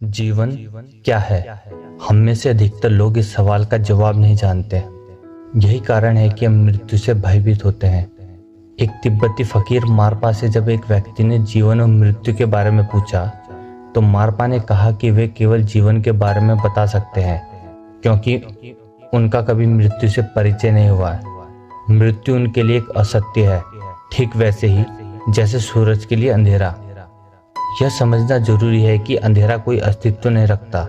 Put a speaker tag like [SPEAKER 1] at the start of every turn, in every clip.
[SPEAKER 1] जीवन क्या है? हम में से अधिकतर लोग इस सवाल का जवाब नहीं जानते। यही कारण है कि हम मृत्यु से भयभीत होते हैं। एक तिब्बती फकीर मारपा से जब एक व्यक्ति ने जीवन और मृत्यु के बारे में पूछा, तो मारपा ने कहा कि वे केवल जीवन के बारे में बता सकते हैं, क्योंकि उनका कभी मृत्यु से परिचय नहीं हुआ है। मृत्यु उनके लिए एक असत्य है, ठीक वैसे ही जैसे सूरज के लिए अंधेरा। यह समझना जरूरी है कि अंधेरा कोई अस्तित्व नहीं रखता,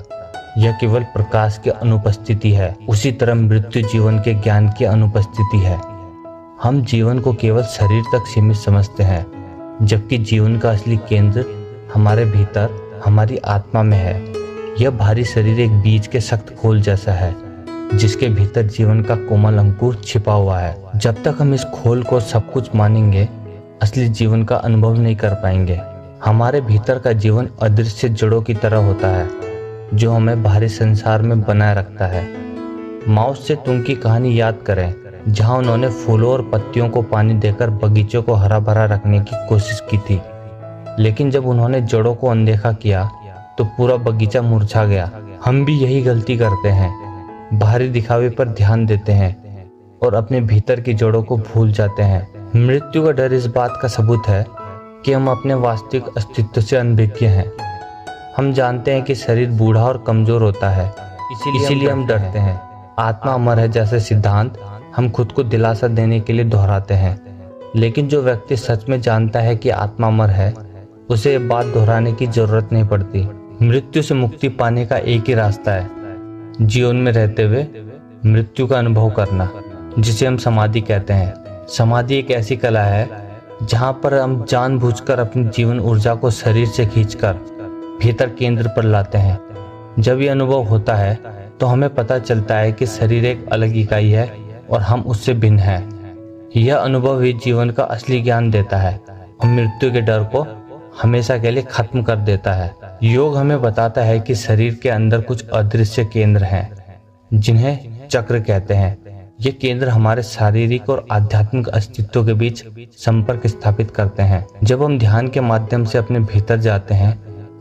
[SPEAKER 1] यह केवल प्रकाश की अनुपस्थिति है। उसी तरह मृत्यु जीवन के ज्ञान की अनुपस्थिति है। हम जीवन को केवल शरीर तक सीमित समझते हैं, जबकि जीवन का असली केंद्र हमारे भीतर, हमारी आत्मा में है। यह भारी शरीर एक बीज के सख्त खोल जैसा है, जिसके भीतर जीवन का कोमल अंकुर छिपा हुआ है। जब तक हम इस खोल को सब कुछ मानेंगे, असली जीवन का अनुभव नहीं कर पाएंगे। हमारे भीतर का जीवन अदृश्य जड़ों की तरह होता है, जो हमें बाहरी संसार में बनाए रखता है। माओ से तुंग की कहानी याद करें, जहां उन्होंने फूलों और पत्तियों को पानी देकर बगीचों को हरा भरा रखने की कोशिश की थी, लेकिन जब उन्होंने जड़ों को अनदेखा किया तो पूरा बगीचा मुरझा गया। हम भी यही गलती करते हैं, बाहरी दिखावे पर ध्यान देते हैं और अपने भीतर की जड़ों को भूल जाते हैं। मृत्यु का डर इस बात का सबूत है कि हम अपने वास्तविक अस्तित्व से अनभिज्ञ हैं। हम जानते हैं कि शरीर बूढ़ा और कमजोर होता है, इसीलिए हम डरते हैं। आत्मा अमर है जैसे सिद्धांत हम खुद को दिलासा देने के लिए दोहराते हैं, लेकिन जो व्यक्ति सच में जानता है कि आत्मा अमर है, उसे ये बात दोहराने की जरूरत नहीं पड़ती। मृत्यु से मुक्ति पाने का एक ही रास्ता है, जीवन में रहते हुए मृत्यु का अनुभव करना, जिसे हम समाधि कहते हैं। समाधि एक ऐसी कला है जहां पर हम जानबूझकर अपनी जीवन ऊर्जा को शरीर से खींचकर भीतर केंद्र पर लाते हैं। जब यह अनुभव होता है तो हमें पता चलता है कि शरीर एक अलग इकाई है और हम उससे भिन्न हैं। यह अनुभव ही जीवन का असली ज्ञान देता है और मृत्यु के डर को हमेशा के लिए खत्म कर देता है। योग हमें बताता है कि शरीर के अंदर कुछ अदृश्य केंद्र हैं, जिन्हें चक्र कहते हैं। ये केंद्र हमारे शारीरिक और आध्यात्मिक अस्तित्व के बीच संपर्क स्थापित करते हैं। जब हम ध्यान के माध्यम से अपने भीतर जाते हैं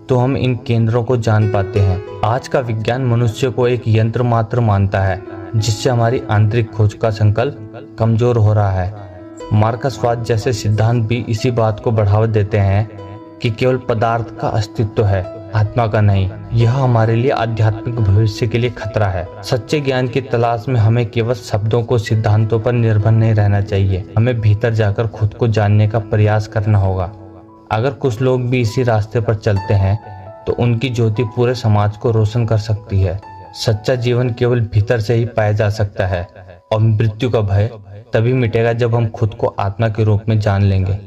[SPEAKER 1] तो हम इन केंद्रों को जान पाते हैं। आज का विज्ञान मनुष्य को एक यंत्र मात्र मानता है, जिससे हमारी आंतरिक खोज का संकल्प कमजोर हो रहा है। मार्क्सवाद जैसे सिद्धांत भी इसी बात को बढ़ावा देते हैं कि केवल पदार्थ का अस्तित्व है, आत्मा का नहीं। यह हमारे लिए आध्यात्मिक भविष्य के लिए खतरा है। सच्चे ज्ञान की तलाश में हमें केवल शब्दों को, सिद्धांतों पर निर्भर नहीं रहना चाहिए। हमें भीतर जाकर खुद को जानने का प्रयास करना होगा। अगर कुछ लोग भी इसी रास्ते पर चलते हैं तो उनकी ज्योति पूरे समाज को रोशन कर सकती है। सच्चा जीवन केवल भीतर से ही पाया जा सकता है और मृत्यु का भय तभी मिटेगा जब हम खुद को आत्मा के रूप में जान लेंगे।